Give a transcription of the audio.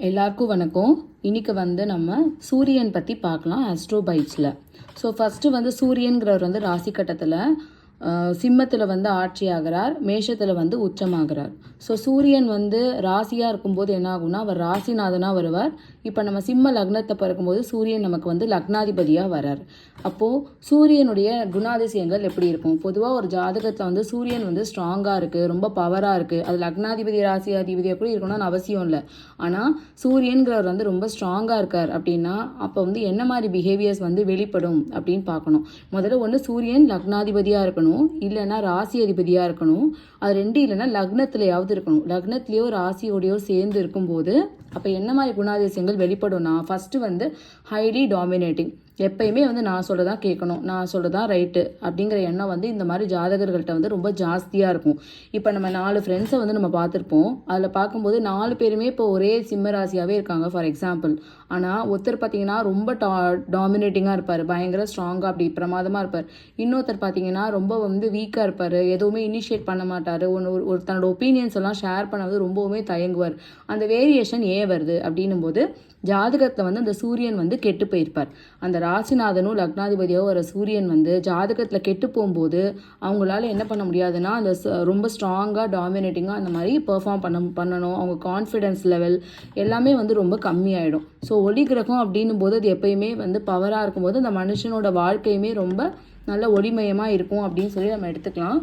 எல்லாருக்கும் வணக்கம். இன்னைக்கு நம்ம சூரியன் பற்றி பார்க்கலாம் ஆஸ்ட்ரோபைட்ஸில். ஸோ ஃபஸ்ட்டு சூரியன்கிறவர் ராசி கட்டத்தில் சிம்மத்தில் ஆட்சி ஆகிறார், மேஷத்தில் உச்சமாகிறார். ஸோ சூரியன் ராசியாக இருக்கும்போது என்ன ஆகும்னா அவர் ராசிநாதனாக வருவார். இப்போ நம்ம சிம்ம லக்னத்தை பிறக்கும்போது சூரியன் நமக்கு லக்னாதிபதியாக வரார். அப்போது சூரியனுடைய குணாதிசயங்கள் எப்படி இருக்கும்? பொதுவாக ஒரு ஜாதகத்தில் சூரியன் ஸ்ட்ராங்காக இருக்குது, ரொம்ப பவராக இருக்குது, அது லக்னாதிபதி ராசி அதிபதி எப்படி இருக்கணும்னு அவசியம் இல்லை. ஆனால் சூரியன்கிறவர் ரொம்ப ஸ்ட்ராங்காக இருக்கார் அப்படின்னா அப்போ என்ன மாதிரி பிஹேவியர்ஸ் வெளிப்படும் அப்படின்னு பார்க்கணும். முதல்ல ஒன்று சூரியன் லக்னாதிபதியாக இருக்கணும், இல்லைன்னா ராசி அதிபதியாக இருக்கணும். அது ரெண்டு இல்லைன்னா லக்னத்திலேயாவது இருக்கணும். லக்னத்திலேயோ ராசியோடையோ சேர்ந்து இருக்கும்போது அப்போ என்ன மாதிரி குணாதிசயங்கள் வெளிப்படும்னா, ஃபஸ்ட்டு ஹைலி டாமினேட்டிங். எப்பயுமே நான் சொல்கிறதான் கேட்கணும், நான் சொல்கிறதான் ரைட்டு அப்படிங்கிற எண்ணம் இந்த மாதிரி ஜாதகர்கள்ட்ட ரொம்ப ஜாஸ்தியாக இருக்கும். இப்போ நம்ம 4 ஃப்ரெண்ட்ஸை நம்ம பார்த்துருப்போம். அதில் பார்க்கும்போது 4 பேருமே இப்போ ஒரே சிம்ம ராசியாகவே இருக்காங்க ஃபார் எக்ஸாம்பிள். ஆனால் ஒருத்தர் பார்த்தீங்கன்னா ரொம்ப டாமினேட்டிங்காக இருப்பார், பயங்கர ஸ்ட்ராங்காக அப்படி பிரமாதமாக இருப்பார். இன்னொருத்தர் பார்த்தீங்கன்னா ரொம்ப வீக்காக இருப்பார், எதுவுமே இனிஷியேட் பண்ண மாட்டார், ஒரு தன்னோட ஒப்பீனியன்ஸ் எல்லாம் ஷேர் பண்ண ரொம்பவுமே தயங்குவார். அந்த வேரியேஷன் ஏன் வருது அப்படின்னும் போது ஜாதகத்தில் அந்த சூரியன் கெட்டு போயிருப்பார். அந்த ராசிநாதனும் லக்னாதிபதியோ வர சூரியன் ஜாதகத்தில் கெட்டு போகும்போது அவங்களால என்ன பண்ண முடியாதுன்னா அந்த ரொம்ப ஸ்ட்ராங்காக டாமினேட்டிங்காக அந்த மாதிரி பெர்ஃபார்ம் பண்ணணும். அவங்க கான்ஃபிடென்ஸ் லெவல் எல்லாமே ரொம்ப கம்மியாயிடும். ஸோ ஒளி கிரகம் அப்படின்னும் போது அது எப்பயுமே பவராக இருக்கும்போது அந்த மனுஷனோட வாழ்க்கையுமே ரொம்ப நல்ல ஒளிமயமாக இருக்கும் அப்படின்னு சொல்லி நம்ம எடுத்துக்கலாம்.